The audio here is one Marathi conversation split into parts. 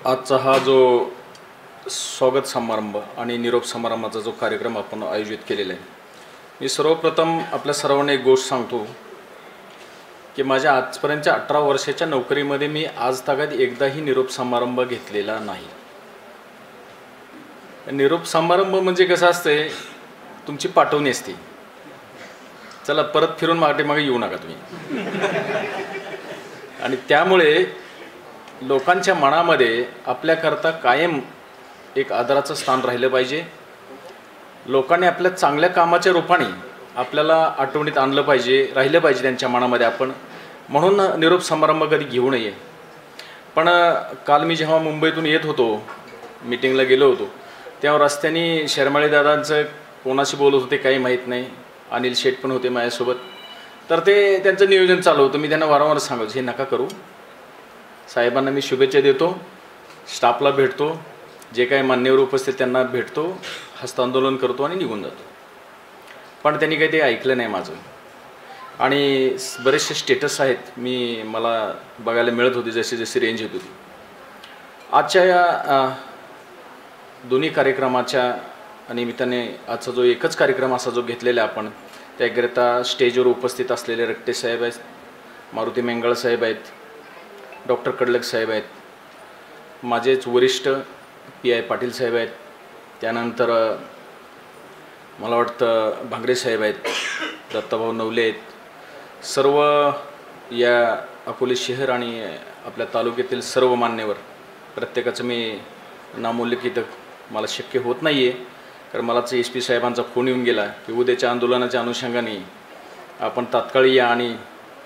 आजचा हा जो स्वागत समारंभ आणि निरोप समारंभाचा जो कार्यक्रम आपण आयोजित केलेला आहे, मी सर्वप्रथम आपल्या सर्वांना एक गोष्ट सांगतो की माझ्या आजपर्यंतच्या 18 वर्षाच्या नोकरीमध्ये मी आज तागात एकदाही निरोप समारंभ घेतलेला नाही. निरोप समारंभ म्हणजे कसं असते, तुमची पाठवणी असते, चला परत फिरून मागे येऊ नका तुम्ही. आणि त्यामुळे लोकांच्या मनामध्ये आपल्याकरता कायम एक आदराचं स्थान राहिलं पाहिजे. लोकांनी आपल्या चांगल्या कामाच्या रूपाने आपल्याला आठवणीत आणलं पाहिजे, राहिलं पाहिजे त्यांच्या मनामध्ये आपण, म्हणून निरोप समारंभ कधी घेऊ नये. पण काल मी जेव्हा मुंबईतून येत होतो, मीटिंगला गेलो होतो, तेव्हा रस्त्याने शर्माळे दादांचं कोणाशी बोलत होते काही माहीत नाही, अनिल शेठ पण होते माझ्यासोबत. तर ते त्यांचं नियोजन चालू होतं. मी त्यांना वारंवार सांगायचं, हे नका करू, साहेबांना मी शुभेच्छा देतो, स्टाफला भेटतो, जे काही मान्यवर उपस्थित त्यांना भेटतो, हस्तांदोलन करतो आणि निघून जातो. पण त्यांनी काही ते ऐकलं नाही माझं. आणि बरेचसे स्टेटस आहेत मला बघायला मिळत होते जशी जशी रेंज येत होती. आजच्या या दोन्ही कार्यक्रमाच्या निमित्ताने आजचा जो एकच कार्यक्रम असा जो घेतलेला आपण, त्याकरिता स्टेजवर उपस्थित असलेले रट्टे साहेब आहेत, मारुती मेंगाळ साहेब आहेत, डॉक्टर कडलक साहेब आहेत, माझेच वरिष्ठ PI पाटील साहेब आहेत, त्यानंतर मला वाटतं भांगरे साहेब आहेत, दत्ताभाऊ नवले आहेत. सर्व या अकोले शहर आणि आपल्या तालुक्यातील सर्व मान्यवर, प्रत्येकाचं मी नामोल्लेखित मला शक्य होत नाही आहे, कारण मलाच SP साहेबांचा फोन येऊन गेला की उद्याच्या आंदोलनाच्या अनुषंगाने आपण तात्काळ या आणि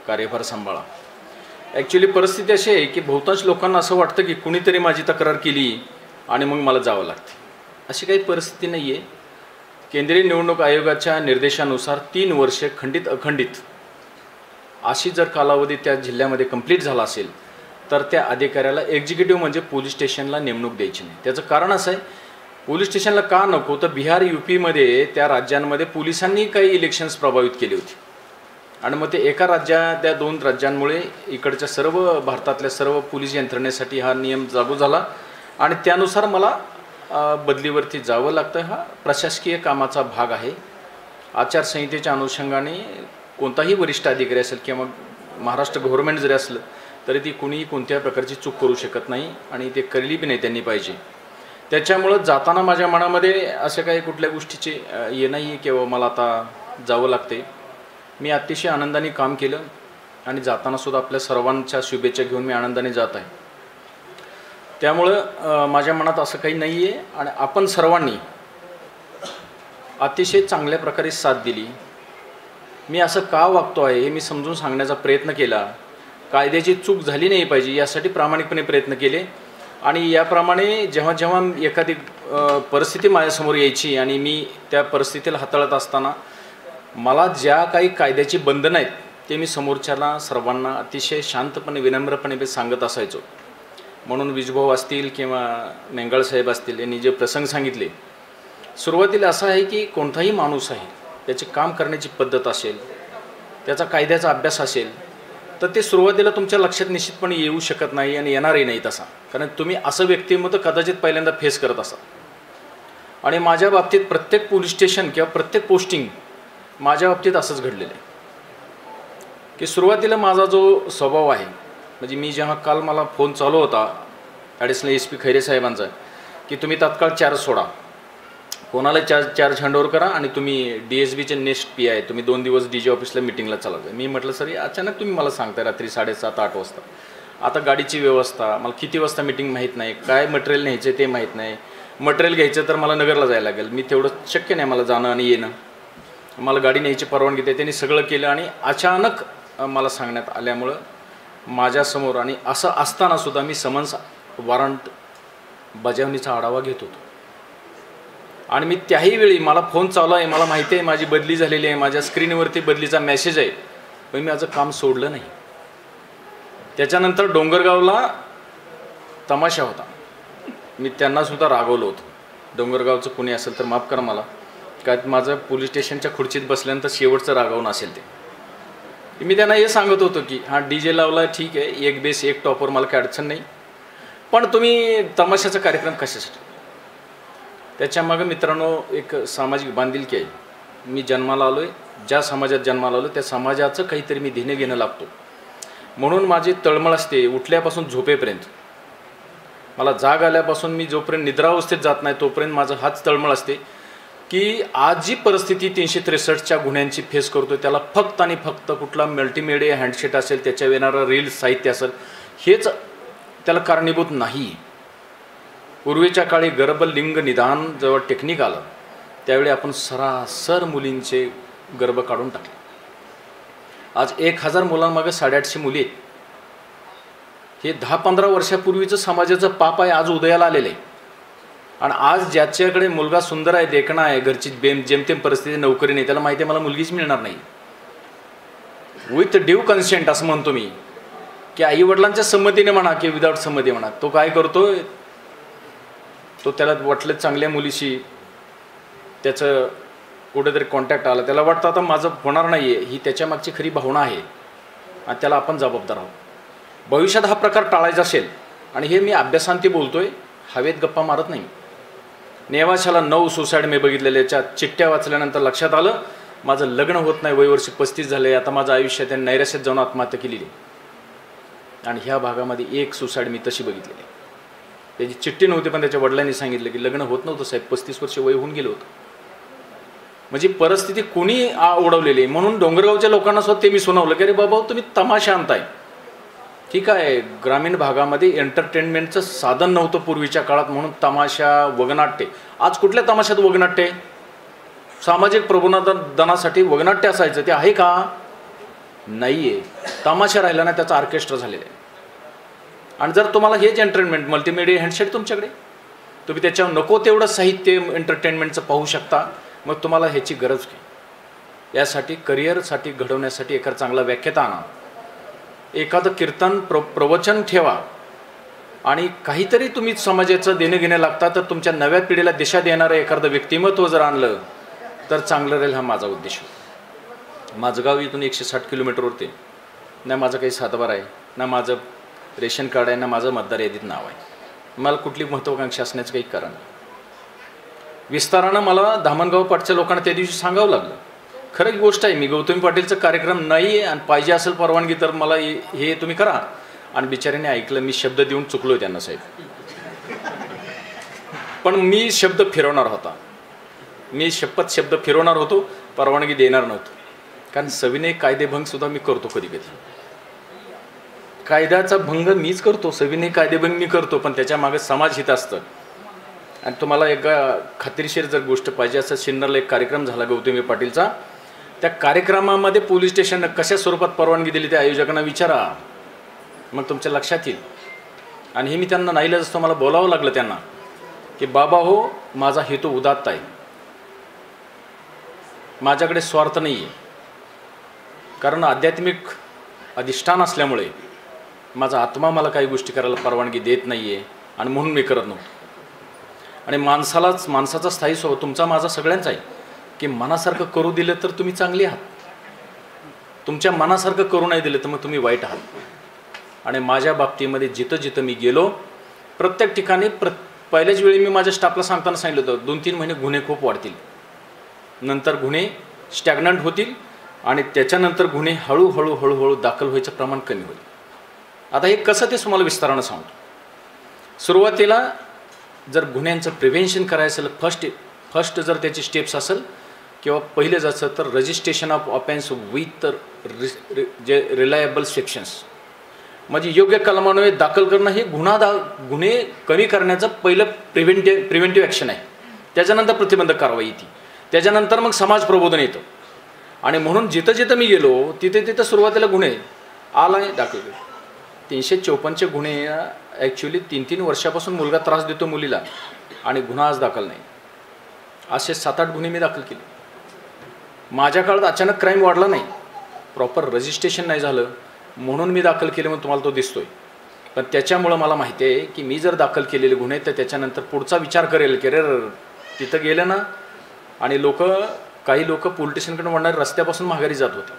कार्यभार सांभाळा. ॲक्च्युली परिस्थिती अशी आहे की बहुतांश लोकांना असं वाटतं की कुणीतरी माझी तक्रार केली आणि मग मला जावं लागते. अशी काही परिस्थिती नाही आहे. केंद्रीय निवडणूक आयोगाच्या निर्देशानुसार 3 वर्षे खंडित अखंडित अशी जर कालावधी त्या जिल्ह्यामध्ये कंप्लीट झाला असेल तर त्या अधिकाऱ्याला एक्झिक्युटिव्ह म्हणजे पोलीस स्टेशनला नेमणूक द्यायची नाही. त्याचं कारण असं आहे, पोलीस स्टेशनला का नको, तर बिहार UPमध्ये त्या राज्यांमध्ये पोलिसांनी काही इलेक्शन्स प्रभावित केली होती आणि मग ते एका त्या 2 राज्यांमुळे इकडच्या सर्व भारतातल्या सर्व पोलीस यंत्रणेसाठी हा नियम लागू झाला आणि त्यानुसार मला बदलीवरती जावं लागतं. हा प्रशासकीय कामाचा भाग आहे. आचारसंहितेच्या अनुषंगाने कोणताही वरिष्ठ अधिकारी असेल किंवा महाराष्ट्र गव्हर्नमेंट जरी असलं तरी ती कुणीही कोणत्या प्रकारची चूक करू शकत नाही आणि ते केली बी नाही त्यांनी पाहिजे. त्याच्यामुळं जाताना माझ्या मनामध्ये असं काही कुठल्या गोष्टीचे हे नाही आहे किंवा मला आता जावं लागते. मी अतिशय आनंदाने काम केलं आणि जातानासुद्धा आपल्या सर्वांच्या शुभेच्छा घेऊन मी आनंदाने जात आहे. त्यामुळं माझ्या मनात असं काही नाही आहे आणि आपण सर्वांनी अतिशय चांगल्या प्रकारे साथ दिली. मी असं का वागतो आहे हे मी समजून सांगण्याचा प्रयत्न केला. कायद्याची चूक झाली नाही पाहिजे यासाठी प्रामाणिकपणे प्रयत्न केले आणि याप्रमाणे जेव्हा जेव्हा एखादी परिस्थिती माझ्यासमोर यायची आणि मी त्या परिस्थितीला हाताळत असताना मला ज्या काही कायद्याची बंधनं आहेत ते मी समोरच्याला सर्वांना अतिशय शांतपणे विनम्रपणे सांगत असायचो. म्हणून विजभाऊ असतील किंवा मेंगाळ साहेब असतील यांनी जे प्रसंग सांगितले, सुरुवातीला असं आहे की कोणताही माणूस आहे त्याचे काम करण्याची पद्धत असेल, त्याचा कायद्याचा अभ्यास असेल, तर ते सुरुवातीला तुमच्या लक्षात निश्चितपणे येऊ शकत नाही आणि येणारही नाही तसा, कारण तुम्ही असं व्यक्तिमत्व कदाचित पहिल्यांदा फेस करत असाल. आणि माझ्या बाबतीत प्रत्येक पोलीस स्टेशन किंवा प्रत्येक पोस्टिंग माझ्या बाबतीत असंच घडलेलं आहे की सुरुवातीला माझा जो स्वभाव आहे, म्हणजे मी जेव्हा काल मला फोन चालू होता ॲडिशनल SP खैरे साहेबांचा की तुम्ही तात्काळ चार्ज सोडा, कोणाला चार्ज हँडओव्हर करा आणि तुम्ही DSBचे नेक्स्ट PI तुम्ही 2 दिवस DG ऑफिसला मिटिंगला चालवता. मी म्हटलं सर अचानक तुम्ही मला सांगताय रात्री 7:30-8 वाजता, आता गाडीची व्यवस्था, मला किती वाजता मिटिंग माहीत नाही, काय मटेरियल न्यायचं ते माहीत नाही, मटेरियल घ्यायचं तर मला नगरला जायला लागेल, मी तेवढं शक्य नाही मला जाणं आणि येणं, मला गाडी न्यायची परवानगी देते. त्यांनी सगळं केलं आणि अचानक मला सांगण्यात आल्यामुळं माझ्यासमोर आणि असं असतानासुद्धा मी समन्स वॉरंट बजावणीचा आढावा घेत होतो आणि मी त्याही वेळी मला फोन चालू आहे, मला माहिती आहे माझी बदली झालेली आहे, माझ्या स्क्रीनवरती बदलीचा मेसेज आहे, पण मी माझं काम सोडलं नाही. त्याच्यानंतर डोंगरगावला तमाशा होता, मी त्यांनासुद्धा रागवलं होतं. डोंगरगावचं कोणी असेल तर माफ करा मला, काय माझं पोलीस स्टेशनच्या खुर्चीत बसल्यानंतर शेवटचं रागावून असेल ते. मी त्यांना हे सांगत होतो की हां DJ लावला ठीक आहे, एक बेस एक टॉपवर मला काय अडचण नाही, पण तुम्ही तमाशाचा कार्यक्रम कशासाठी? त्याच्यामागं मित्रांनो एक सामाजिक बांधिलकी आहे. मी जन्माला आलो आहे, ज्या समाजात जन्माला आलो त्या समाजाचं काहीतरी मी देणं घेणं लागतो. म्हणून माझी तळमळ असते उठल्यापासून झोपेपर्यंत. मला जाग आल्यापासून मी जोपर्यंत निद्रावस्थेत जात नाही तोपर्यंत माझं हाच तळमळ असते की आज जी परिस्थिती 363च्या गुन्ह्यांची फेस करतो त्याला फक्त आणि फक्त कुठला मल्टीमीडिया हँडसेट असेल, त्याच्या येणारं रील्स साहित्य असेल, हेच त्याला कारणीभूत नाही. पूर्वीच्या काळी गर्भलिंग निदान जेव्हा टेक्निक आलं त्यावेळी आपण सरासर मुलींचे गर्भ काढून टाकले. आज 1000 मुलांमागे 850 मुली आहेत. हे 10-15 वर्षापूर्वीचं समाजाचं पाप आहे आज उदयाला आलेलं आहे. आणि आज ज्याच्याकडे मुलगा सुंदर आहे, देखणा आहे, घरची जेमतेम परिस्थिती, नोकरी नाही, त्याला माहिती आहे मला मुलगीच मिळणार नाही. विथ ड्यू कन्सेंट असं म्हणतो मी, की आईवडिलांच्या संमतीने म्हणा की विदाऊट संमती म्हणा. तो काय करतोय, तो त्याला वाटलं चांगल्या मुलीशी त्याचं कुठेतरी कॉन्टॅक्ट आला, त्याला वाटतं आता माझं होणार नाही आहे, ही त्याच्या मागची खरी भावना आहे आणि त्याला आपण जबाबदार आहोत. भविष्यात हा प्रकार टाळायचा असेल, आणि हे मी अभ्यासांती बोलतोय, हवेत गप्पा मारत नाही. नेवाशाला 9 सुसाईड मी बघितलेल्याच्या चिठ्ठ्या वाचल्यानंतर लक्षात आलं माझं लग्न होत नाही, वयवर्ष 35 झाले, आता माझं आयुष्य त्यांनी नैराश्यात जाऊन आत्महत्या केलेली. आणि ह्या भागामध्ये 1 सुसाईड मी तशी बघितलेली. त्याची चिठ्ठी नव्हती पण त्याच्या वडिलांनी सांगितलं की लग्न होत नव्हतं साहेब, 35 वर्ष वय होऊन गेलं होतं. म्हणजे परिस्थिती कोणी उडवलेली. म्हणून डोंगरगावच्या लोकांना सुद्धा ते मी सुनावलं की अरे बाबा तुम्ही तमाशा आणताय, ठीक आहे, ग्रामीण भागामध्ये एंटरटेनमेंटचं साधन नव्हतं पूर्वीच्या काळात म्हणून तमाशा, वगनाट्य. आज कुठल्या तमाशात वगनाट्य आहे? सामाजिक प्रबोधनासाठी वगनाट्य असायचं, ते आहे का? नाही आहे. तमाशा राहिला ना त्याचा ऑर्केस्ट्रा झालेला आहे. आणि जर तुम्हाला हेच एंटरटेनमेंट मल्टीमीडिया हँडसेट तुमच्याकडे, तुम्ही त्याच्यावर नको तेवढं साहित्य एंटरटेनमेंटचं पाहू शकता, मग तुम्हाला ह्याची गरज काय? यासाठी करिअरसाठी घडवण्यासाठी एखादा चांगला व्याख्याता आणा, एखादं कीर्तन प्रवचन ठेवा, आणि काहीतरी तुम्ही समाजाचं देणं घेणं लागता तर तुमच्या नव्या पिढीला दिशा देणारं एखादं व्यक्तिमत्व जर आणलं तर चांगलं राहील. हा माझा उद्देश. माझं गाव इथून 160 किलोमीटरवरती, ना माझं काही सातबार आहे, ना माझं रेशन कार्ड आहे, ना माझं मतदार यादीत नाव आहे. मला कुठली महत्त्वाकांक्षा असण्याचं काही कारण नाही. विस्तारानं मला धामणगाव पाटच्या लोकांना त्या दिवशी सांगावं लागलं. खरं गोष्ट आहे, मी गौतमी पाटीलचा कार्यक्रम नाही आहे आणि पाहिजे असेल परवानगी तर मला हे तुम्ही करा. आणि बिचाऱ्याने ऐकलं, मी शब्द देऊन चुकलो त्यांना साहेब. पण मी शब्द फिरवणार होता, मी शब्द फिरवणार होतो, परवानगी देणार नव्हतो. कारण सविनय कायदेभंग सुद्धा मी करतो कधी कधी. कायद्याचा भंग मीच करतो, सविनय कायदेभंग मी करतो, पण त्याच्या मागे समाजहित असतं. आणि तुम्हाला एक खात्रीशीर जर गोष्ट पाहिजे असं, सिन्नरला एक कार्यक्रम झाला गौतमी पाटीलचा. त्या कार्यक्रमामध्ये पोलीस स्टेशननं कशा स्वरूपात परवानगी दिली त्या आयोजकांना विचारा, मग तुमच्या लक्षात येईल. आणि हे मी त्यांना नाईलाज असतो, मला बोलावं लागलं त्यांना की बाबा हो, माझा हेतू उदात्त आहे, माझ्याकडे स्वार्थ नाही आहे. कारण आध्यात्मिक अधिष्ठान असल्यामुळे माझा आत्मा मला काही गोष्टी करायला परवानगी देत नाही आहे, आणि म्हणून मी करत नव्हतो. आणि माणसाचा स्थायी स्वभाव तुमचा माझा सगळ्यांचा आहे की मनासारखं करू दिलं तर तुम्ही चांगले आहात, तुमच्या मनासारखं करू नाही दिलं तर मग तुम्ही वाईट आहात. आणि माझ्या बाबतीमध्ये जिथं जिथं मी गेलो प्रत्येक ठिकाणी पहिल्याच वेळी मी माझ्या स्टाफला सांगताना सांगितलं होतं 2-3 महिने गुन्हे खूप वाढतील, नंतर गुन्हे स्टॅग्नंट होतील, आणि त्याच्यानंतर गुन्हे हळूहळू दाखल व्हायचं प्रमाण कमी होईल. आता हे कसं ते तुम्हाला विस्तारानं सांगतो. सुरुवातीला जर गुन्ह्यांचं प्रिव्हेन्शन करायचं असेल, फर्स्ट जर त्याची स्टेप्स असेल किंवा पहिले जायचं तर registration of offence with J reliable sections, म्हणजे योग्य कलमान्वये दाखल करणं हे गुन्हे कमी करण्याचं पहिलं प्रिव्हेंटिव्ह ॲक्शन आहे. त्याच्यानंतर प्रतिबंधक कारवाई येते, त्याच्यानंतर मग समाज प्रबोधन येतं. आणि म्हणून जिथं जिथं मी गेलो तिथे सुरुवातीला गुन्हे आला आहे दाखल केले. 354चे गुन्हे ॲक्च्युली 3-3 वर्षापासून मुलगा त्रास देतो मुलीला आणि गुन्हा आज दाखल नाही. असे 7-8 गुन्हे मी दाखल केले. माझ्या काळात अचानक क्राईम वाढला नाही, प्रॉपर रजिस्ट्रेशन नाही झालं म्हणून मी दाखल केले, म्हणून तुम्हाला तो दिसतोय. पण त्याच्यामुळं मला माहिती आहे की मी जर दाखल केलेले गुन्हे तर त्याच्यानंतर पुढचा विचार करेल की रे तिथं गेलं ना, आणि काही लोक पोलिटिशियनकडून वाढणारे रस्त्यापासून माघारी जात होते.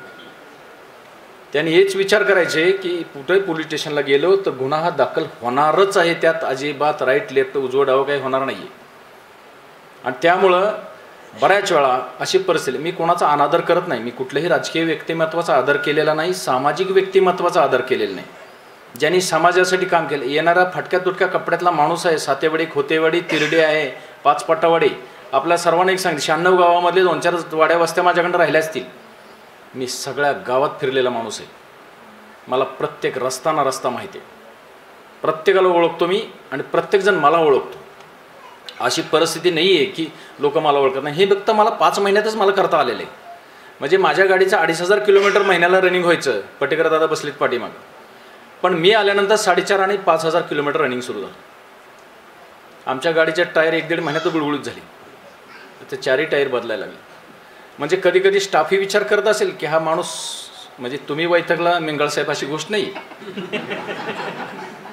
त्यांनी हेच विचार करायचे की कुठेही पोलीस स्टेशनला गेलो तर गुन्हा हा दाखल होणारच आहे, त्यात अजिबात राईट लेफ्ट उजवं डावं काही होणार नाही आहे. आणि त्यामुळं बऱ्याच वेळा अशी परिस्थिती, मी कोणाचा अनादर करत नाही, मी कुठल्याही राजकीय व्यक्तिमत्वाचा आदर केलेला नाही, सामाजिक व्यक्तिमत्वाचा आदर केलेला नाही. ज्यांनी समाजासाठी काम केलं, येणारा फटक्या तुटक्या कपड्यातला माणूस आहे, सातेवाडी खोतेवाडी तिरडे आहे, पाचपट्टावाडी, आपल्या सर्वांना एक सांगते 96 गावामधले 2-4 वाड्या वस्त्या माझ्याकडे राहिल्या असतील. मी सगळ्या गावात फिरलेला माणूस आहे, मला प्रत्येक रस्ता ना रस्ता माहिती आहे, प्रत्येकाला ओळखतो मी आणि प्रत्येकजण मला ओळखतो. अशी परिस्थिती नाही आहे की लोक मला ओळखत नाही. हे फक्त मला 5 महिन्यातच मला करता आलेलं आहे. म्हणजे माझ्या गाडीचं 2,500 किलोमीटर महिन्याला रनिंग व्हायचं, पटेकर दादा बसलीत पाठीमागं, पण मी आल्यानंतर 4,500 आणि 5,000 किलोमीटर रनिंग सुरू झालं. आमच्या गाडीच्या टायर 1-1.5 महिन्यात गुळगुळीत झाली, तर 4ही टायर बदलायला लागले. म्हणजे कधी कधी स्टाफही विचार करत असेल की हा माणूस, म्हणजे तुम्ही वैतागला मिंगळसाहेब अशी गोष्ट नाही,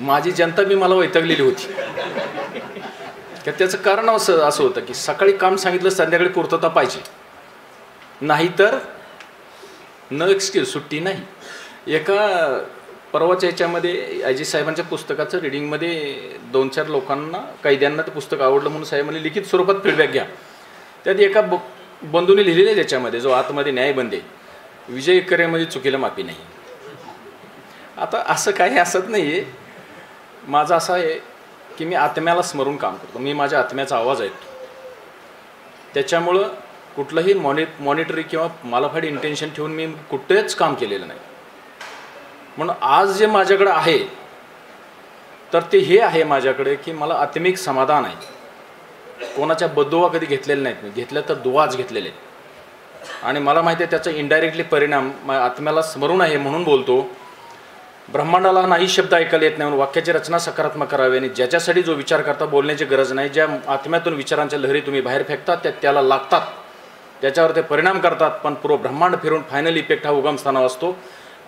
माझी जनता बी मला वैतागलेली होती. त्याचं कारण असं होतं की सकाळी काम सांगितलं संध्याकाळी पूर्तता पाहिजे, नाहीतर न एक्सक्यूज, सुट्टी नाही. एका परवाच्या याच्यामध्ये आयजी साहेबांच्या पुस्तकाचं रिडिंगमध्ये 2-4 लोकांना, कैद्यांना ते पुस्तक आवडलं म्हणून साहेबांनी लिखित स्वरूपात फीडबॅक घ्या. त्यात एका बंधूने लिहिलेलं आहे त्याच्यामध्ये, जो आतमध्ये न्यायबंदे, विजय करेमध्ये चुकीला माफी नाही. आता असं काही असत नाही आहे. माझं असं आहे की मी आत्म्याला स्मरून काम करतो, मी माझ्या आत्म्याचा आवाज ऐकतो. त्याच्यामुळं कुठलंही मॉनिटरी किंवा मालाफाईड इंटेन्शन ठेवून मी कुठेच काम केलेलं नाही. म्हणून आज जे माझ्याकडे आहे तर ते हे आहे माझ्याकडे की मला आत्मिक समाधान आहे. कोणाच्या बद्दुआ कधी घेतलेल्या नाहीत, मी घेतल्या तर दुआच घेतलेले आहेत. आणि मला माहिती आहे त्याचा इनडायरेक्टली परिणाम माझ्या आत्म्याला स्मरून आहे. म्हणून बोलतो, ब्रह्मांडाला नाही शब्द ऐकायला येत नाही म्हणून वाक्याची रचना सकारात्मक करावी, आणि ज्याच्यासाठी जो विचार करता बोलण्याची गरज नाही, ज्या आत्म्यातून विचारांच्या लहरी तुम्ही बाहेर फेकतात त्याला लागतात, त्याच्यावर ते परिणाम करतात, पण पूर्ण ब्रह्मांड फिरून फायनल इफेक्ट हा उगमस्थानावर असतो.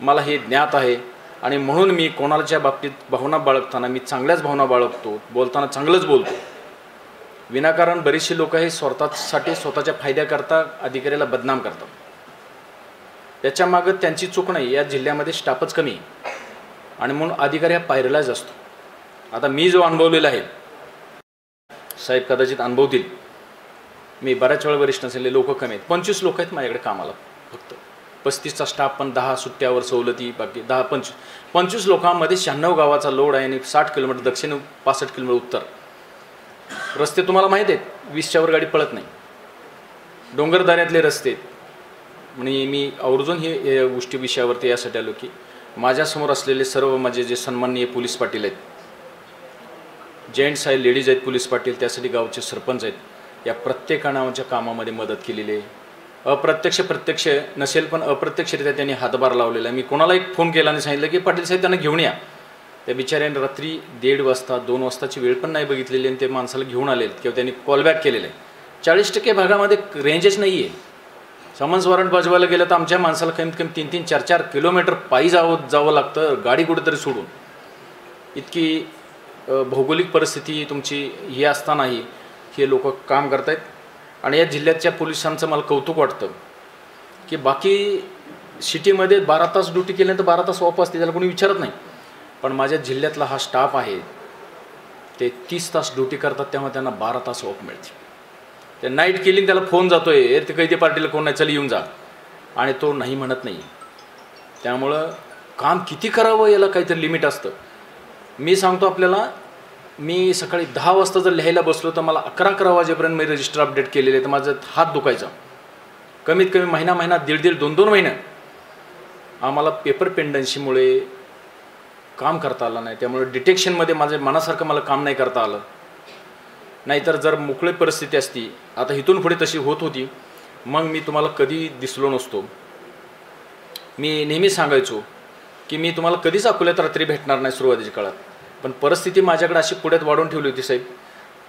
मला हे ज्ञात आहे. आणि म्हणून मी कोणाच्या बाबतीत भावना बाळगताना मी चांगल्याच भावना बाळगतो, बोलताना चांगलंच बोलतो. विनाकारण बरीचशी लोक हे स्वतःसाठी स्वतःच्या फायद्याकरता अधिकाऱ्याला बदनाम करतात. त्याच्यामागं त्यांची चूक नाही, या जिल्ह्यामध्ये स्टाफच कमी आहे आणि म्हणून अधिकारी हा पायरीलाच असतो. आता मी जो अनुभवलेला आहे, साहेब कदाचित अनुभवतील, मी बऱ्याच वेळा वरिष्ठ नसलेले लोक कमी आहेत. 25 लोक आहेत माझ्याकडे कामाला, फक्त 35चा स्टाफ, पण 10 सुट्ट्यावर सवलती, बाकी 10-25 लोकांमध्ये 96 गावाचा लोड आहे आणि 60 किलोमीटर दक्षिण, 65 किलोमीटर उत्तर. रस्ते तुम्हाला माहीत आहेत, 20च्या वर गाडी पळत नाही, डोंगरदऱ्यातले रस्ते. आणि मी आवर्जून हे गोष्टी विषयावरती यासाठी आलो की माझ्यासमोर असलेले सर्व माझे जे सन्माननीय पोलीस पाटील आहेत, जेंट्स आहेत, लेडीज आहेत पोलीस पाटील, त्यासाठी गावचे सरपंच आहेत, या प्रत्येकानं आमच्या कामामध्ये मदत केलेली आहे. अप्रत्यक्ष प्रत्यक्ष नसेल पण अप्रत्यक्षरित्या त्यांनी हातभार लावलेला आहे. मी कोणाला एक फोन केला आणि सांगितलं की पाटील साहेब त्यांना घेऊन या. त्या बिचाऱ्याने रात्री 1:30 वाजता 2 वाजताची वेळ पण नाही बघितलेली आणि ते माणसाला घेऊन आलेत किंवा त्यांनी कॉलबॅक केलेलं आहे. 40% भागामध्ये रेंजच नाही आहे. समन्स वॉरंट बजवायला गेलं तर आमच्या माणसाला कमीत कमी 3-3, 4-4 किलोमीटर पायी जावं लागतं, गाडी कुठेतरी सोडून. इतकी भौगोलिक परिस्थिती तुमची ही असतानाही हे लोक काम करत आहेत. आणि या जिल्ह्याच्या पोलिसांचं मला कौतुक वाटतं की बाकी सिटीमध्ये 12 तास ड्युटी केल्यानंतर 12 तास ऑफ असते, त्याला कोणी विचारत नाही. पण माझ्या जिल्ह्यातला हा स्टाफ आहे, ते 30 तास ड्युटी करतात, तेव्हा त्यांना 12 तास ऑफ मिळते. ते नाईट किलिंग, त्याला फोन जातो आहे, ते कैदी पार्टीला कोण नाही, चल येऊन जा, आणि तो नाही म्हणत नाही. त्यामुळं काम किती करावं याला काहीतरी लिमिट असतं. मी सांगतो आपल्याला, मी सकाळी 10 वाजता जर लिहायला बसलो तर मला 11-11 वाजेपर्यंत मी रजिस्टर अपडेट केलेले, तर माझं हात दुखायचा. कमीत कमी महिना 1.5, 2 महिने आम्हाला पेपर पेंडन्सीमुळे काम करता आलं नाही. त्यामुळे डिटेक्शनमध्ये माझ्या मनासारखं मला काम नाही करता आलं. नाहीतर जर मोकळी परिस्थिती असती, आता इथून पुढे तशी होत होती, मग मी तुम्हाला कधी दिसलो नसतो. मी नेहमी सांगायचो की मी तुम्हाला कधीच अकोल्यात रात्री भेटणार नाही सुरुवातीच्या काळात. पण परिस्थिती माझ्याकडे अशी पुढ्यात वाढवून ठेवली होती साहेब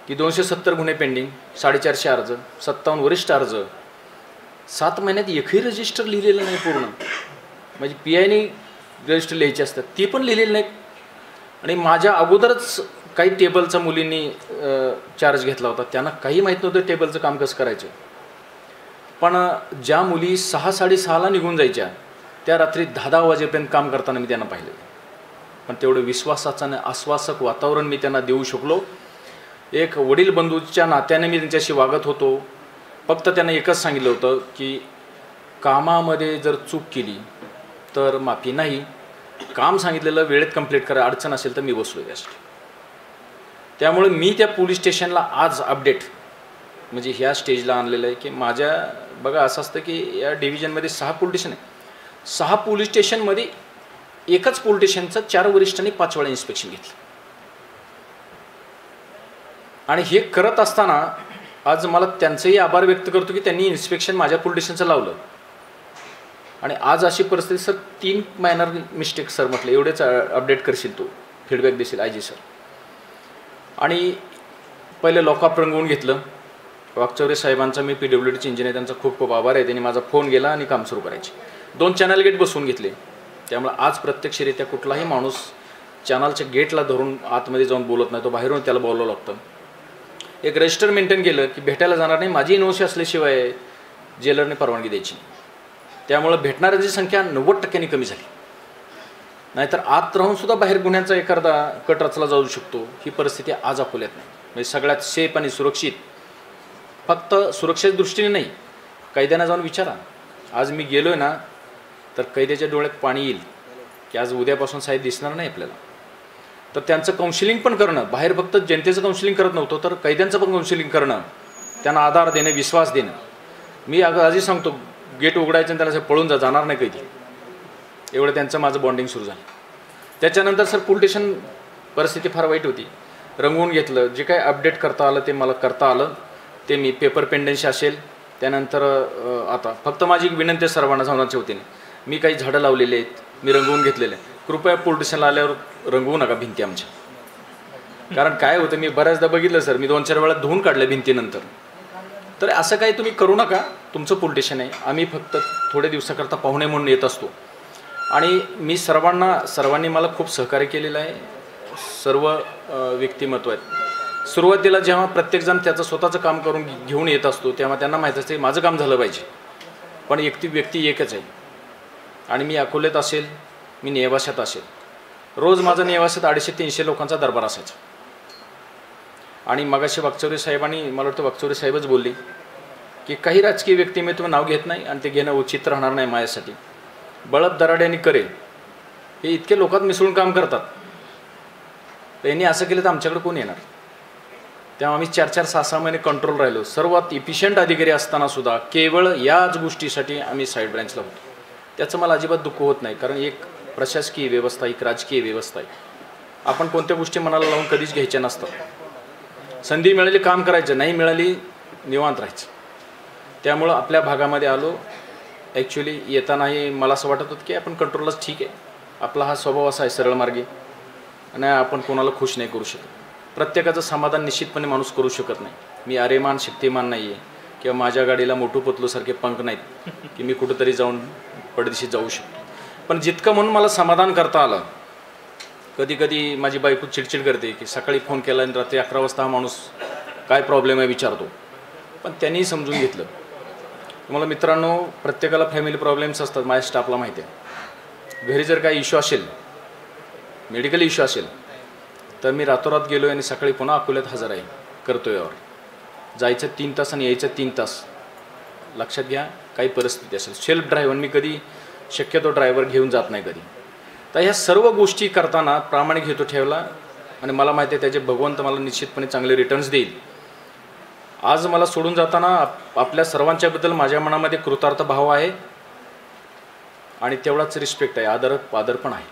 की 270 गुन्हे पेंडिंग, 450 अर्ज, 57 वरिष्ठ अर्ज, 7 महिन्यात एकही रजिस्टर लिहिलेलं नाही पूर्ण. म्हणजे PIने रजिस्टर लिहायचे असतात, ती पण लिहिलेली नाहीत. आणि माझ्या अगोदरच काही टेबलचा मुलींनी चार्ज घेतला होता, त्यांना काही माहीत नव्हतं टेबलचं काम कसं करायचं. पण ज्या मुली 6-6:30ला निघून जायच्या त्या रात्री 10-10 वाजेपर्यंत काम करताना मी त्यांना पाहिलं, पण तेवढं विश्वासाचं आणि आश्वासक वातावरण मी त्यांना देऊ शकलो. एक वडील बंधूच्या नात्याने मी त्यांच्याशी वागत होतो. फक्त त्यांना एकच सांगितलं होतं की कामामध्ये जर चूक केली तर माफी नाही, काम सांगितलेलं वेळेत कंप्लीट करा, अडचण असेल तर मी बसलो त्यासाठी. त्यामुळे मी त्या पोलीस स्टेशनला आज अपडेट म्हणजे ह्या स्टेजला आणलेलं आहे की माझ्या बघा असं असतं की या डिव्हिजनमध्ये 6 पोलीस स्टेशन आहे. 6 पोलीस स्टेशनमध्ये एकच पोलीस स्टेशनचं 4 वरिष्ठांनी 5 वेळा इन्स्पेक्शन घेतलं. आणि हे करत असताना आज मला त्यांचंही आभार व्यक्त करतो की त्यांनी इन्स्पेक्शन माझ्या पोलीस स्टेशनचं लावलं. आणि आज अशी परिस्थिती सर 3 मायनर मिस्टेक सर म्हटलं एवढेच अपडेट करशील तू, फीडबॅक देशील आयजी सर. आणि पहिले लॉकअप रंगवून घेतलं. वाकचौरे साहेबांचा मी PWDचे इंजिनियर त्यांचा खूप खूप आभार आहे. त्यांनी माझा फोन गेला आणि काम सुरू करायचे. 2 चॅनल गेट बसवून घेतले. त्यामुळे आज प्रत्यक्षरित्या कुठलाही माणूस चॅनलच्या गेटला धरून आतमध्ये जाऊन बोलत नाही, तो बाहेरून त्याला बोलावं लागतं. एक रजिस्टर मेंटेन केलं की भेटायला जाणार नाही, माझी एनओसी असल्याशिवाय जेलरने परवानगी द्यायची. त्यामुळे भेटणाऱ्याची संख्या 90% कमी झाली. नाहीतर आत राहून सुद्धा बाहेर गुन्ह्यांचा एखादा कट रचला जाऊ शकतो. ही परिस्थिती आज अकोल्यात नाही. म्हणजे सगळ्यात सेफ आणि सुरक्षित, फक्त सुरक्षेच्या दृष्टीने नाही, कैद्यांना जाऊन विचारा. आज मी गेलो आहे ना तर कैद्याच्या डोळ्यात पाणी येईल की आज उद्यापासून साहेब दिसणार नाही आपल्याला. तर त्यांचं काउन्सिलिंग पण करणं, बाहेर फक्त जनतेचं काउन्सिलिंग करत नव्हतं तर कैद्यांचं पण काउन्सिलिंग करणं, त्यांना आधार देणं, विश्वास देणं. मी आजही सांगतो गेट उघडायचं आणि त्याला पळून जाणार नाही कैदी, एवढं त्यांचं माझं बॉन्डिंग सुरू झालं. त्याच्यानंतर सर पोलीस स्टेशन परिस्थिती फार वाईट होती. रंगवून घेतलं, जे काही अपडेट करता आलं ते मला करता आलं. ते मी पेपर पेंडन्सी असेल त्यानंतर आता फक्त माझी एक विनंती सर्वांना सांगण्याच्या वतीने, मी काही झाडं लावलेली आहेत, मी रंगवून घेतलेले आहे. कृपया पोलीस स्टेशनला आल्यावर रंगवू नका भिंती आमच्या. कारण काय होतं मी बऱ्याचदा बघितलं सर, मी 2-4 वेळा धुवून काढल्या भिंतीनंतर. तर असं काही तुम्ही करू नका, तुमचं पोलीस स्टेशन आहे, आम्ही फक्त थोड्या दिवसाकरता पाहुणे म्हणून येत असतो. आणि मी सर्वांनी मला खूप सहकार्य केलेलं आहे. सर्व व्यक्तिमत्व आहेत. सुरुवातीला जेव्हा प्रत्येकजण त्याचं स्वतःचं काम करून घेऊन येत असतो तेव्हा त्यांना माहीत असते माझं काम झालं पाहिजे, पण व्यक्ती एकच आहे. आणि मी अकोल्यात असेल, मी नेवाशात असेल, रोज माझा नेवाशात 250-300 लोकांचा दरबार असायचा. आणि मगाशी वाकचौरे साहेबांनी, मला वाटतं वाकचौरे साहेबच बोलली की काही राजकीय व्यक्तिमत्व नाव घेत नाही आणि ते घेणं उचित राहणार नाही माझ्यासाठी. बळप दराड्यांनी करेल हे इतके लोकात मिसळून काम करतात, त्यांनी असं केलं तर आमच्याकडे कोण येणार. तेव्हा आम्ही 4-6 महिने कंट्रोल राहिलो. सर्वात इफिशियंट अधिकारी असताना सुद्धा केवळ याच गोष्टीसाठी आम्ही साईड ब्रँचला होतो. त्याचं मला अजिबात दुःख होत नाही, कारण एक प्रशासकीय व्यवस्था, एक राजकीय व्यवस्था आहे. आपण कोणत्या गोष्टी मनाला लावून कधीच घ्यायच्या नसतात. संधी मिळाली काम करायचं, नाही मिळाली निवांत राहायचं. त्यामुळं आपल्या भागामध्ये आलो. ॲक्च्युली येतानाही मला असं वाटत होतं की आपण कंट्रोलच ठीक आहे, आपला हा स्वभाव असा आहे सरळ मार्गी आणि आपण कोणाला खुश नाही करू शकत. प्रत्येकाचं समाधान निश्चितपणे माणूस करू शकत नाही. मी अरेमान शक्तिमान नाही आहे किंवा माझ्या गाडीला मोठू पतलूसारखे पंख नाहीत की मी कुठंतरी जाऊन पडदिशी जाऊ शकतो. पण जितकं म्हणून मला समाधान करता आलं. कधी कधी माझी बायको चिडचिड करते की सकाळी फोन केला आणि रात्री 11 वाजता हा माणूस काय प्रॉब्लेम आहे विचारतो, पण त्यांनी समजून घेतलं. तुम्हाला मित्रांनो, प्रत्येकाला फॅमिली प्रॉब्लेम्स असतात, माझ्या स्टाफला माहिती आहे. घरी जर काही इश्यू असेल, मेडिकल इश्यू असेल, तर मी रातोरात गेलो आणि सकाळी पुन्हा अकोल्यात हजर आहे, करतो यावर. जायचं 3 तास आणि यायचं 3 तास. लक्षात घ्या, काही परिस्थिती असेल. सेल्फ ड्रायव्हर मी कधी शक्यतो ड्रायव्हर घेऊन जात नाही कधी. तर ह्या सर्व गोष्टी करताना प्रामाणिक हेतू ठेवला आणि मला माहिती आहे त्याचे भगवंत मला निश्चितपणे चांगले रिटर्न्स देईल. आज मला सोडून जाताना आपल्या सर्वांच्याबद्दल माझ्या मनामध्ये कृतार्थ भाव आहे आणि तेवढाच रिस्पेक्ट आहे, आदर पण आहे.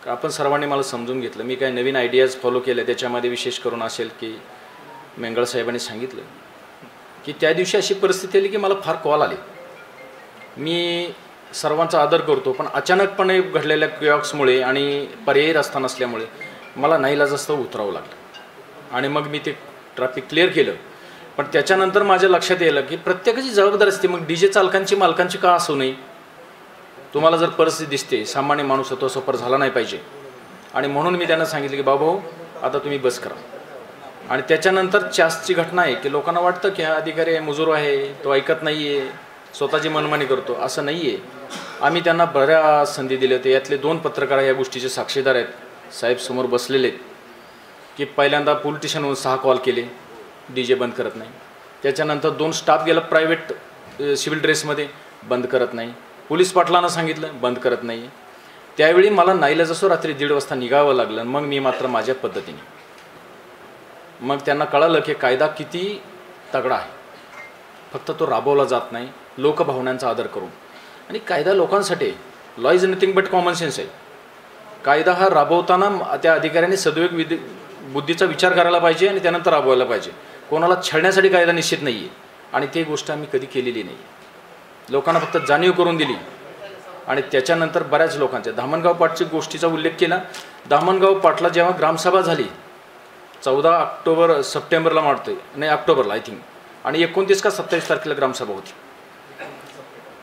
आपण सर्वांनी मला समजून घेतलं. मी काही नवीन आयडियाज फॉलो केले, त्याच्यामध्ये विशेष करून असेल की मेंगळ साहेबांनी सांगितलं की त्या दिवशी अशी परिस्थिती आली की मला फार कॉल आले. मी सर्वांचा आदर करतो, पण अचानकपणे घडलेल्या क्युऑक्समुळे आणि पर्यायी रस्ता नसल्यामुळे मला नाईलाजास्तव उतरावं लागलं आणि मग मी ते ट्रॅफिक क्लिअर केलं. पण त्याच्यानंतर माझ्या लक्षात येलं की प्रत्येकाची जबाबदारी असते. मग DJ चालकांची, मालकांची का असू नये. तुम्हाला जर परिस्थिती दिसते, सामान्य माणूस तो सफर झाला नाही पाहिजे. आणि म्हणून मी त्यांना सांगितलं की बाबा आता तुम्ही बस करा. आणि त्याच्यानंतर चासची घटना आहे की लोकांना वाटतं की हा अधिकारी आहे, मजूर आहे, तो ऐकत नाही आहे, स्वतःची मनमानी करतो असं नाही आहे. आम्ही त्यांना बऱ्याच संधी दिल्या होत्या. यातले 2 पत्रकार या गोष्टीचे साक्षीदार आहेत, साहेब समोर बसलेले आहेत, की पहिल्यांदा पोलीस स्टेशनवरून 6 कॉल केले, DJ बंद करत नाही. त्याच्यानंतर 2 स्टाफ गेला प्रायव्हेट सिव्हिल ड्रेसमध्ये, बंद करत नाही. पोलीस पाटलांना सांगितलं, बंद करत नाही. त्यावेळी मला नाईलाज असो रात्री 1:30 वाजता निघावं लागलं. मग मी मात्र माझ्या पद्धतीने, मग त्यांना कळालं की कायदा किती तगडा आहे, फक्त तो राबवला जात नाही लोकभावनांचा आदर करून. आणि कायदा लोकांसाठी, law is nothing but common sense आहे. कायदा हा राबवताना त्या अधिकाऱ्याने सद्विवेक बुद्धीचा विचार करायला पाहिजे आणि त्यानंतर राबवायला पाहिजे. कोणाला छळण्यासाठी कायदा निश्चित नाही आहे, आणि ती गोष्ट आम्ही कधी केलेली नाही. लोकांना फक्त जाणीव करून दिली. आणि त्याच्यानंतर बऱ्याच लोकांच्या धामणगाव पाटच्या गोष्टीचा उल्लेख केला. धामणगाव पाटला जेव्हा ग्रामसभा झाली 14 सप्टेंबरला मारतोय, नाही ऑक्टोबरला आय थिंक, आणि 29 का 27 तारखेला ग्रामसभा होती.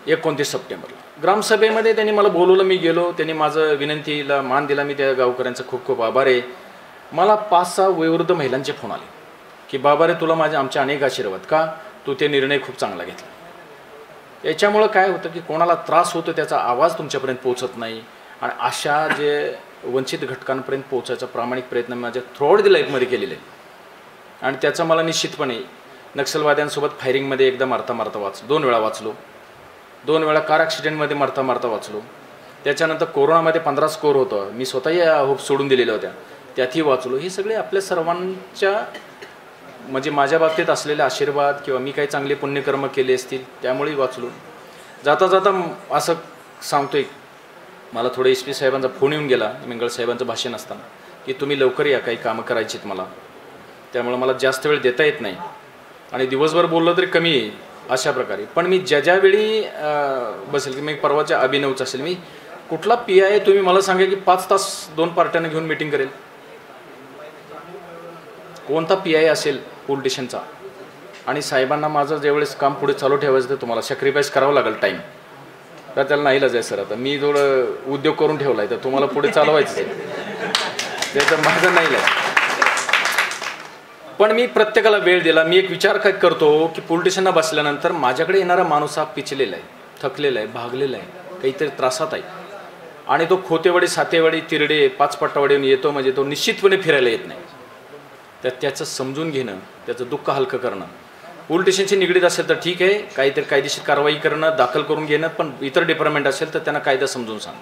29 सप्टेंबरला ग्रामसभेमध्ये त्यांनी मला बोलवलं, मी गेलो. त्यांनी माझं विनंतीला मान दिला. मी त्या गावकऱ्यांचा खूप खूप आभार आहे. मला 5-6 वयोवृद्ध महिलांचे फोन आले की बाबा रे, तुला आमचे अनेक आशीर्वाद, का तू ते निर्णय खूप चांगला घेतला. याच्यामुळं काय होतं की कोणाला त्रास होतो, त्याचा आवाज तुमच्यापर्यंत पोहोचत नाही. आणि अशा जे वंचित घटकांपर्यंत पोहोचायचा प्रामाणिक प्रयत्न माझ्या थ्रूआउट दी लाईफमध्ये केलेले आहे. आणि त्याचा मला निश्चितपणे नक्षलवाद्यांसोबत फायरिंगमध्ये एकदा मारता 2 वेळा वाचलो, 2 वेळा कार ॲक्सिडेंटमध्ये मारता वाचलो. त्याच्यानंतर कोरोनामध्ये 15 स्कोअर होतं, मी स्वतःही होप सोडून दिलेल्या होत्या, त्यातही वाचलो. हे सगळे आपल्या सर्वांच्या म्हणजे माझ्या बाबतीत असलेले आशीर्वाद किंवा मी काही चांगले पुण्यकर्म केले असतील त्यामुळेही वाचलो. जाता जाता असं सांगतोय, मला थोडं SP साहेबांचा फोन येऊन गेला मिंगळ साहेबांचं भाषण असताना, की तुम्ही लवकर या, काही कामं करायची आहेत मला, त्यामुळे मला जास्त वेळ देता येत नाही आणि दिवसभर बोललं तरी कमी आहे अशा प्रकारे. पण मी ज्यावेळी बसेल की मी परवाच्या अभिनवच असेल, मी कुठला PI तुम्ही मला सांगा की 5 तास 2 पार्ट्यांना घेऊन मीटिंग करेल, कोणता PI असेल पोलिटिशियनचा. आणि साहेबांना माझं ज्यावेळेस काम पुढे चालू ठेवायचं तर तुम्हाला सॅक्रिफाईस करावं लागेल टाईम, तर त्याला नाहीलाच आहे सर. आता मी थोडं उद्योग करून ठेवला आहे, तर तुम्हाला पुढे चालवायचं आहे, त्याचं माझं नाही आहे. पण मी प्रत्येकाला वेळ दिला. मी एक विचार काय करतो की पोलिटिशियनना बसल्यानंतर माझ्याकडे येणारा माणूस हा पिचलेला आहे, थकलेला आहे, भागलेला आहे, काहीतरी त्रासात आहे. आणि तो खोतेवाडी, सातेवाडी, तिरडे, 5 पट्टावाडीहून येतो म्हणजे तो निश्चितपणे फिरायला येत नाही. तर त्याचं समजून घेणं, त्याचं दुःख हलकं करणं, पोलिटिशियनशी निगडीत असेल तर ठीक आहे, काहीतरी कायदेशीर कारवाई करणं, दाखल करून घेणं. पण इतर डिपार्टमेंट असेल तर त्यांना कायदा समजून सांगणं,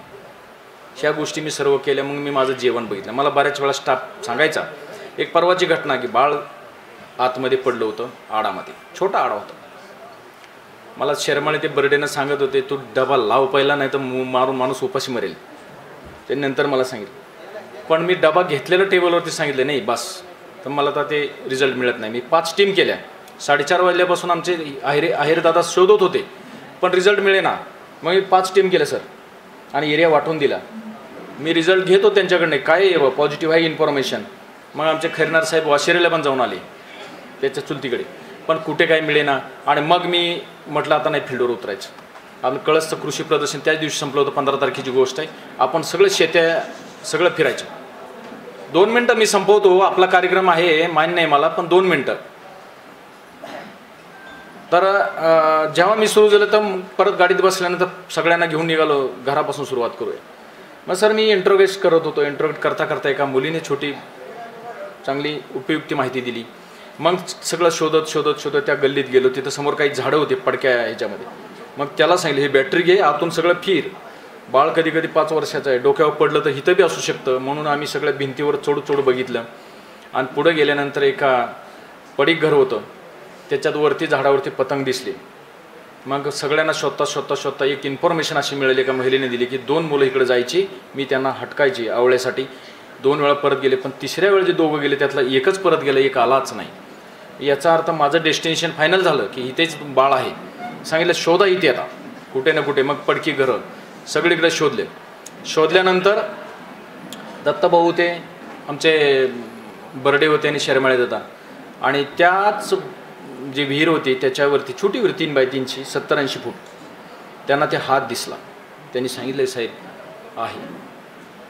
ह्या गोष्टी मी सर्व केल्या. मग मी माझं जेवण बघितलं. मला बऱ्याच वेळा स्टाफ सांगायचा, एक परवाची घटना की बाळ आतमध्ये पडलं होतं आडामध्ये, छोटा आडा होता. मला शर्माळे ते बर्डेनं सांगत होते, तू डबा लाव पहिला, नाही तर मारून माणूस उपाशी मरेल. ते नंतर मला सांगितलं, पण मी डबा घेतलेलं टेबलवरती सांगितलं नाही बस, तर मला तर ते रिझल्ट मिळत नाही. मी 5 टीम केल्या, 4:30 वाजल्यापासून आमचे आहेरदादा शोधत होते, पण रिझल्ट मिळेना. मग मी 5 टीम केल्या सर, आणि एरिया वाटून दिला. मी रिझल्ट घेतो त्यांच्याकडनं, काय पॉझिटिव्ह आहे इन्फॉर्मेशन. मग आमचे खैरनार साहेब वाशिरेला पण जाऊन आले त्याच्या चुलतीकडे, पण कुठे काय मिळेना. आणि मग मी म्हटलं आता नाही फील्डवर उतरायचं. आपण कळसचं कृषी प्रदर्शन त्याच दिवशी संपलं होतं, 15 तारखेची गोष्ट आहे. आपण सगळं शेत्या सगळं फिरायचं. 2 मिनटं मी संपवतो, आपला कार्यक्रम आहे मान्य नाही मला, पण 2 मिनटं. तर जेव्हा मी सुरू झालं तर परत गाडीत बसल्यानंतर सगळ्यांना घेऊन निघालो, घरापासून सुरुवात करूया. मग सर मी इंट्रोगेट करत होतो. इंट्रोगेट करता करता एका मुलीने छोटी चांगली उपयुक्त माहिती दिली. मग सगळं शोधत शोधत शोधत त्या गल्लीत गेलो. तिथं समोर काही झाडं होते पडक्या ह्याच्यामध्ये. मग त्याला सांगितलं, ही बॅटरी घे, आतून सगळं फिर. बाळ कधी कधी 5 वर्षाचं आहे, डोक्यावर पडलं तर हिथं बी असू शकतं. म्हणून आम्ही सगळ्या भिंतीवर चोड बघितलं. आणि पुढे गेल्यानंतर एका पडीक घर होतं, त्याच्यात वरती झाडावरती पतंग दिसली. मग सगळ्यांना शोधता एक इन्फॉर्मेशन अशी मिळाली, एका महिलेने दिली की 2 मुलं इकडे जायची, मी त्यांना हटकायची आवळ्यासाठी. 2 वेळा परत गेले, पण 3ऱ्या वेळी जे 2 गेले त्यातला एकच परत गेला, एक आलाच नाही. याचा अर्थ माझं डेस्टिनेशन फायनल झालं की इथेच बाळ आहे. सांगितलं शोधा इथे आता कुठे ना कुठे. मग पडकी घरं सगळीकडे शोधले. शोधल्यानंतर दत्ताभाऊ ते आमचे बर्डे होते आणि शर्माळे दादा, आणि त्याच जी विहीर होती त्याच्यावरती छोटी विहीर 3 बाय 3ची 70-80 फूट, त्यांना ते हात दिसला. त्यांनी सांगितलं साहेब आहे.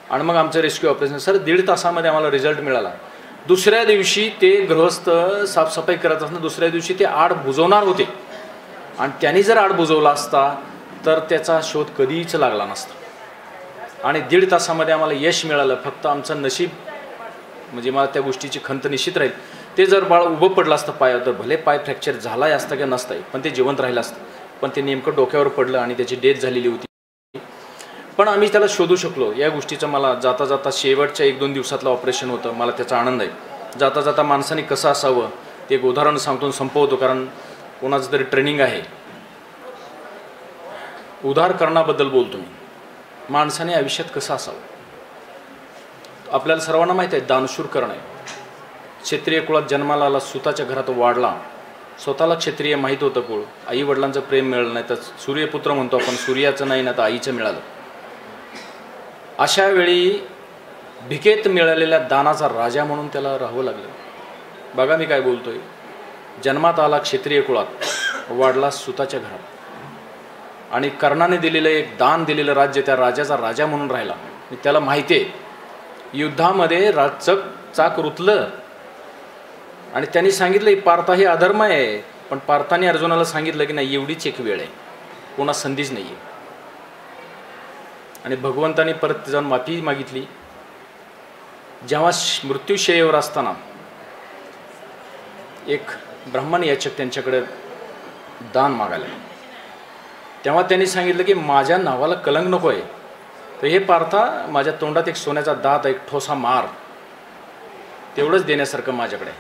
आणि मग आमचं रेस्क्यू ऑपरेशन सर 1.5 तासामध्ये आम्हाला रिझल्ट मिळाला. दुसऱ्या दिवशी ते गृहस्थ साफसफाई करत असताना दुसऱ्या दिवशी ते आड बुजवणार होते. आणि त्यांनी जर आड बुजवला असता तर त्याचा शोध कधीच लागला नसता. आणि 1.5 तासामध्ये आम्हाला यश मिळालं. फक्त आमचं नशीब म्हणजे मला त्या गोष्टीची खंत निश्चित राहील. ते जर बाळ उभं पडलं असतं पायावर तर भले पाय फ्रॅक्चर झालाय असता किंवा नसताय, पण ते जिवंत राहिलं असतं. पण ते नेमकं डोक्यावर पडलं आणि त्याची डेथ झालेली होती. पण आम्ही त्याला शोधू शकलो. या गोष्टीचं मला जाता जाता शेवटच्या 1-2 दिवसातलं ऑपरेशन होतं, मला त्याचा आनंद आहे. जाता जाता माणसाने कसं असावं ते एक उदाहरण सांगतो, संपवतो, कारण कोणाचं तरी ट्रेनिंग आहे. उदारकरणाबद्दल बोलतो मी. माणसाने आयुष्यात कसं असावं. आपल्याला सर्वांना माहीत आहे दानशूर कर्ण आहे. क्षत्रिय कुळात जन्माला आला, सुताच्या घरात वाढला. स्वतःला क्षत्रिय माहीत होतं कुळ. आई वडिलांचं प्रेम मिळालं नाही तर सूर्यपुत्र म्हणतो आपण, सूर्याचं नाही ना तर आईचं मिळालं. अशा वेळी भिकेत मिळालेल्या दानाचा राजा म्हणून त्याला राहावं लागलं. बघा मी काय बोलतोय. जन्मात आला क्षत्रिय कुळात, वाढला सुताच्या घरात, आणि कर्णाने दिलेलं एक दान दिलेलं राज्य त्या राजाचा राजा म्हणून राहिला. त्याला माहिती आहे युद्धामध्ये चाक रुतलं आणि त्यांनी सांगितलं पार्था हे अधर्म आहे. पण पार्थाने अर्जुनाला सांगितलं की नाही, एवढीच एक वेळ आहे, पुन्हा संधीच नाही आहे. आणि भगवंतानी परत जाऊन माफी मागितली. जेव्हा मृत्यूशय्येवर असताना एक ब्राह्मण याचक त्यांच्याकडे दान मागायला, तेव्हा त्यांनी सांगितलं की माझ्या नावाला कलंक नको आहे, तर हे पार्था माझ्या तोंडात एक सोन्याचा दात, एक ठोसा मार, तेवढंच देण्यासारखं माझ्याकडे.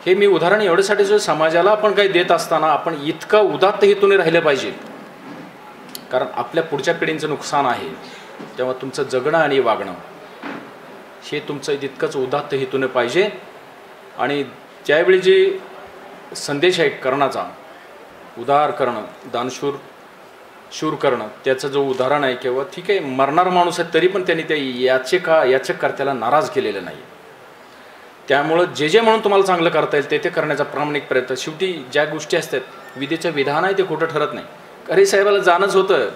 हे मी उदाहरण एवढ्यासाठी जो समाजाला आपण काही देत असताना आपण इतकं उदात्त हेतूने राहिलं पाहिजे, कारण आपल्या पुढच्या पिढींचं नुकसान आहे. तेव्हा तुमचं जगणं आणि वागणं हे तुमचं तितकंच उदात्त हेतूने पाहिजे. आणि त्यावेळी जे संदेश आहे कर्णाचा, उदार करणं, शूर करणं, त्याचं जो उदाहरण आहे, किंवा ठीक आहे मरणारा माणूस आहे तरी पण त्यांनी त्या याचककर्त्याला नाराज केलेलं नाही. त्यामुळं जे म्हणून तुम्हाला चांगलं करता येईल ते करण्याचा प्रामाणिक प्रयत्न. शेवटी ज्या गोष्टी असतात विधीचं विधान आहे ते खोटं ठरत नाही. अरे साहेबाला जाणंच होतं,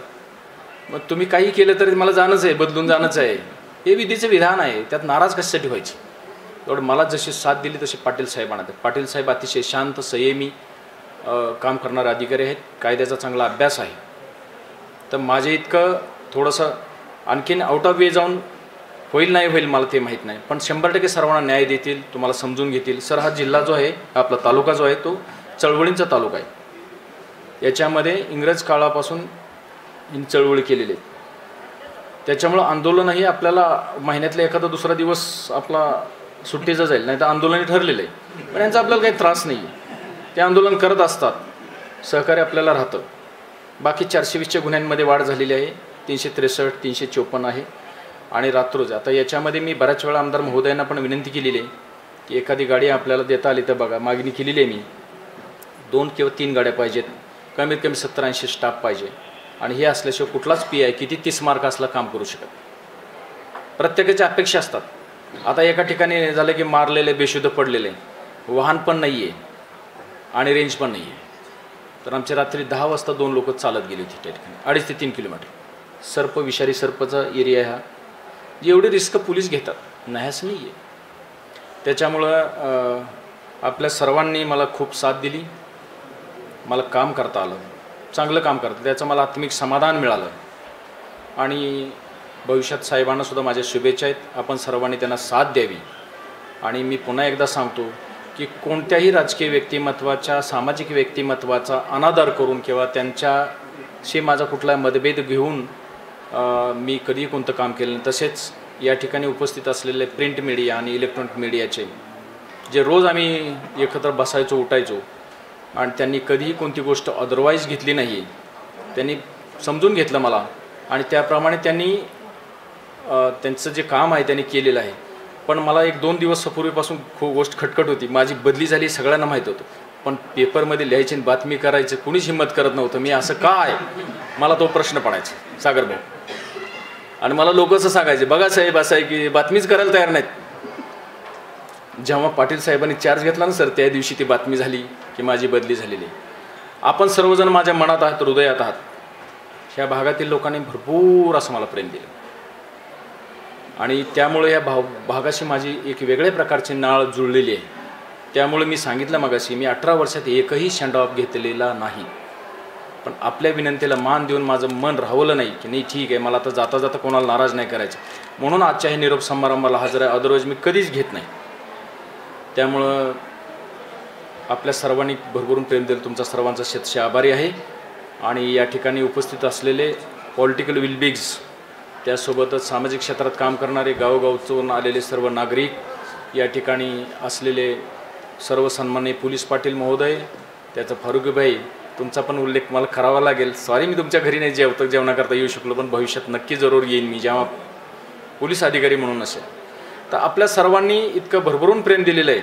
मग तुम्ही काही केलं तरी मला जाणंच आहे, बदलून जाणंच आहे, हे विधीचं विधान आहे. त्यात नाराज कशासाठी व्हायची. एवढं मला जशी साथ दिली तशी पाटील साहेबांना. पाटील साहेब अतिशय शांत संयमी काम करणारे अधिकारी आहेत. कायद्याचा चांगला अभ्यास आहे. तर माझे इतकं थोडंसं आणखीन आउट ऑफ वे जाऊन होईल नाही होईल मला ते माहीत नाही, पण 100% सर्वांना न्याय देतील, तुम्हाला समजून घेतील. सर हा जिल्हा जो आहे, आपला तालुका जो आहे तो चळवळींचा तालुका आहे. याच्यामध्ये इंग्रज काळापासून ही चळवळी केलेली आहे. त्याच्यामुळं आंदोलनही आपल्याला महिन्यातला एखादा दुसरा दिवस आपला सुट्टीचा जाईल, नाही तर आंदोलनही ठरलेलं आहे. पण यांचा आपल्याला काही त्रास नाही आहे. ते आंदोलन करत असतात, सहकार्य आपल्याला राहतं. बाकी 420च्या गुन्ह्यांमध्ये वाढ झालेली आहे. 363, 354 आहे. आणि रात्रोज आता याच्यामध्ये मी बऱ्याच वेळा आमदार महोदयांना पण विनंती केलेली आहे की एखादी गाडी आपल्याला देता आली तर बघा. मागणी केलेली आहे मी. 2 किंवा 3 गाड्या पाहिजेत, कमीत कमी 70-80 स्टाफ पाहिजे. आणि हे असल्याशिवाय कुठलाच PI किती 30 मार्क असला काम करू शकत. प्रत्येकाच्या अपेक्षा असतात. आता एका ठिकाणी झालं की मारलेले बेशुद्ध पडलेले, वाहन पण नाही आहे आणि रेंज पण नाही आहे. तर आमची रात्री 10 वाजता 2 लोक चालत गेली होती त्या ठिकाणी, 2.5 ते 3 किलोमीटर. सर्प, विषारी सर्पचा एरिया हा, एवढी रिस्क पोलीस घेतात नाही असं नाही आहे. त्याच्यामुळं आपल्या सर्वांनी मला खूप साथ दिली. मला काम करता आलं, चांगलं काम करतं, त्याचं मला आत्मिक समाधान मिळालं. आणि भविष्यात साहेबांनासुद्धा माझ्या शुभेच्छा आहेत. आपण सर्वांनी त्यांना साथ द्यावी. आणि मी पुन्हा एकदा सांगतो की कोणत्याही राजकीय व्यक्तिमत्वाच्या, सामाजिक व्यक्तिमत्वाचा अनादर करून किंवा त्यांच्याशी माझा कुठला मतभेद घेऊन मी कधीही कोणतं काम केलं नाही. तसेच या ठिकाणी उपस्थित असलेले प्रिंट मीडिया आणि इलेक्ट्रॉनिक मीडियाचे जे रोज आम्ही एकत्र बसायचो, उठायचो, आणि त्यांनी कधीही कोणती गोष्ट अदरवाईज घेतली नाही. त्यांनी समजून घेतलं मला आणि त्याप्रमाणे त्यांनी त्यांचं जे काम आहे त्यांनी केलेलं आहे. पण मला 1-2 दिवस पूर्वीपासून खूप गोष्ट खटखट होती. माझी बदली झाली सगळ्यांना माहीत होतं, पण पेपरमध्ये लिहायची आणि बातमी करायचं कुणीच हिंमत करत नव्हतं. मी असं काय, मला तो प्रश्न पडायचा सागर भाऊ. आणि मला लोक असं सांगायचे, बघा साहेब असं आहे की बातमीच करायला तयार नाहीत. जेव्हा पाटील साहेबांनी चार्ज घेतला ना सर, त्या दिवशी ती बातमी झाली की माझी बदली झालेली आहे. आपण सर्वजण माझ्या मनात आहात, हृदयात आहात. ह्या भागातील लोकांनी भरपूर असं मला प्रेम दिलं आणि त्यामुळे या भागाशी माझी एक वेगळ्या प्रकारची नाळ जुळलेली आहे. त्यामुळे मी सांगितलं मगाशी, मी 18 वर्षात एकही सेंड ऑफ घेतलेला नाही. पण आपल्या विनंतीला मान देऊन माझं मन राहवलं नाही की नाही ठीक आहे, मला आता जाता जाता कोणाला नाराज नाही करायचं, म्हणून आजच्या हे निरोप समारंभाला हजर आहे. अदरवाईज मी कधीच घेत नाही. त्यामुळं आपल्या सर्वांनी भरभरून प्रेम दिलं, तुमचा सर्वांचा शतशः आभारी आहे. आणि या ठिकाणी उपस्थित असलेले पॉलिटिकल विलबिग्स, त्यासोबतच सामाजिक क्षेत्रात काम करणारे, गावोगावचून आलेले सर्व नागरिक, या ठिकाणी असलेले सर्व सन्माननीय पोलीस पाटील महोदय, त्याचं फारुकीभाई, तुमचा पण उल्लेख मला करावा लागेल. सॉरी मी तुमच्या घरी नाही जेवणाकरता येऊ शकलो, पण भविष्यात नक्की जरूर येईन मी जेव्हा पोलीस अधिकारी म्हणून असेल. तर आपल्या सर्वांनी इतकं भरभरून प्रेम दिलेलं आहे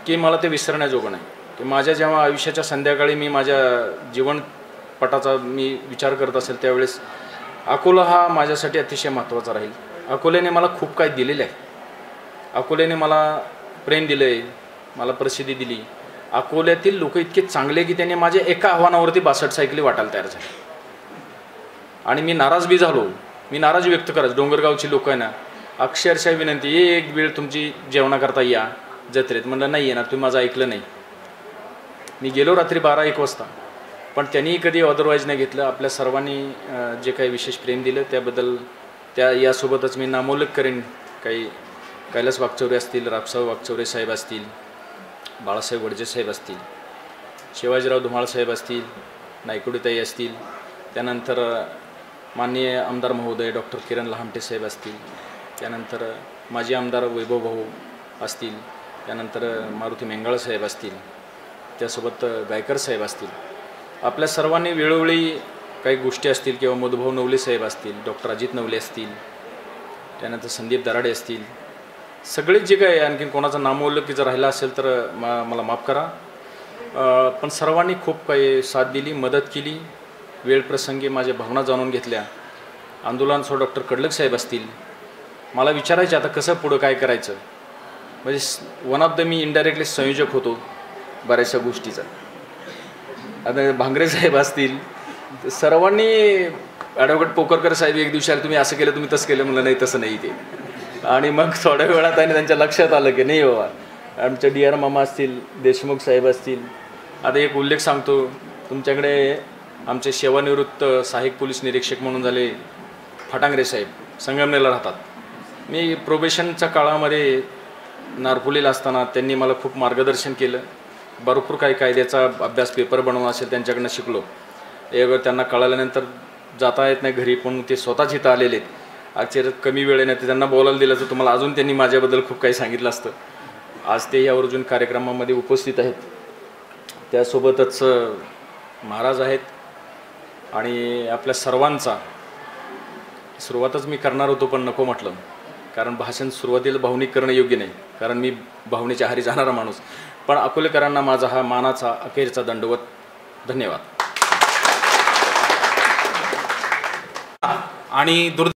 की मला ते विसरण्याजोगं नाही. की माझ्या जेव्हा आयुष्याच्या संध्याकाळी मी माझ्या जीवनपटाचा मी विचार करत असेल त्यावेळेस अकोला हा माझ्यासाठी अतिशय महत्त्वाचा राहील. अकोल्याने मला खूप काही दिलेलं आहे. अकोल्याने मला प्रेम दिलं आहे, मला प्रसिद्धी दिली. अकोल्यातील लोक इतके चांगले की त्यांनी माझ्या एका आव्हानावरती 62 सायकली वाटायला तयार झाले. आणि मी नाराज बी झालो, मी नाराज व्यक्त करायचो. डोंगरगावची लोक आहे ना, अक्षरशः विनंती, एक वेळ तुमची जेवणाकरता या जत्रेत. म्हणलं नाही येणार, तुम्ही माझं ऐकलं नाही. मी गेलो रात्री 12-1 वाजता, पण त्यांनी कधी अदरवाईज नाही घेतलं. आपल्या सर्वांनी जे काही विशेष प्रेम दिलं त्याबद्दल यासोबतच मी नामोल्लेख करेन. काही कैलास वागचौरे असतील, रापसाहेब वागचौरे साहेब असतील, बाळासाहेब वडजे साहेब असतील, शिवाजीराव धुमाळ साहेब असतील, नायकुडीताई असतील, त्यानंतर माननीय आमदार महोदय डॉक्टर किरण लहामटे साहेब असतील, त्यानंतर माजी आमदार वैभव भाऊ असतील, त्यानंतर मारुती मेंगाळ साहेब असतील, त्यासोबत गायकर साहेब असतील. आपल्या सर्वांनी वेळोवेळी काही गोष्टी असतील किंवा मधुभाऊ नवले साहेब असतील, डॉक्टर अजित नवले असतील, त्यानंतर संदीप दराडे असतील, सगळेच जे काय आणखी कोणाचं नामोल्लेख जर राहिला असेल तर मला माफ करा. पण सर्वांनी खूप काही साथ दिली, मदत केली, वेळप्रसंगी माझ्या भावना जाणून घेतल्या. आंदोलनासह डॉक्टर कडलक साहेब असतील, मला विचारायचे आता कसं पुढं काय करायचं. म्हणजे one of the me indirectly संयोजक होतो बऱ्याचशा गोष्टीचा. आता भांगरे साहेब असतील, सर्वांनी ॲडव्होकेट पोकरकर साहेब एक दिवशी आले, तुम्ही असं केलं, तुम्ही तसं केलं. म्हणलं नाही तसं नाही ते. आणि मग थोड्या वेळात आणि त्यांच्या लक्षात आलं की नाही बाबा, आमच्या डी आर मामा असतील, देशमुख साहेब असतील. आता एक उल्लेख सांगतो, तुमच्याकडे आमचे सेवानिवृत्त सहाय्यक पोलीस निरीक्षक म्हणून झाले फटांगरे साहेब, संगमनेरला राहतात. मी प्रोबेशनच्या काळामध्ये नारपोलीला असताना त्यांनी मला खूप मार्गदर्शन केलं. भरपूर काही कायद्याचा अभ्यास पेपर बनवून असेल त्यांच्याकडनं शिकलो. एक त्यांना कळाल्यानंतर जाता येत नाही घरी, पण ते स्वतःच इथं आलेले आहेत. आश्चर्य कमी वेळेने ते त्यांना बोलायला दिलं तर तुम्हाला अजून त्यांनी माझ्याबद्दल खूप काही सांगितलं असतं. आज ते या अर्जुन कार्यक्रमामध्ये उपस्थित आहेत. त्यासोबतच महाराज आहेत. आणि आपल्या सर्वांचा सुरुवातच मी करणार होतो पण नको म्हटलं, कारण भाषण सुरुवातीला भावनिक करणं योग्य नाही, कारण मी भावनेच्या आहारी जाणारा माणूस. पण अकोलेकरांना माझा हा मानाचा अखेरचा दंडवत. धन्यवाद. आणि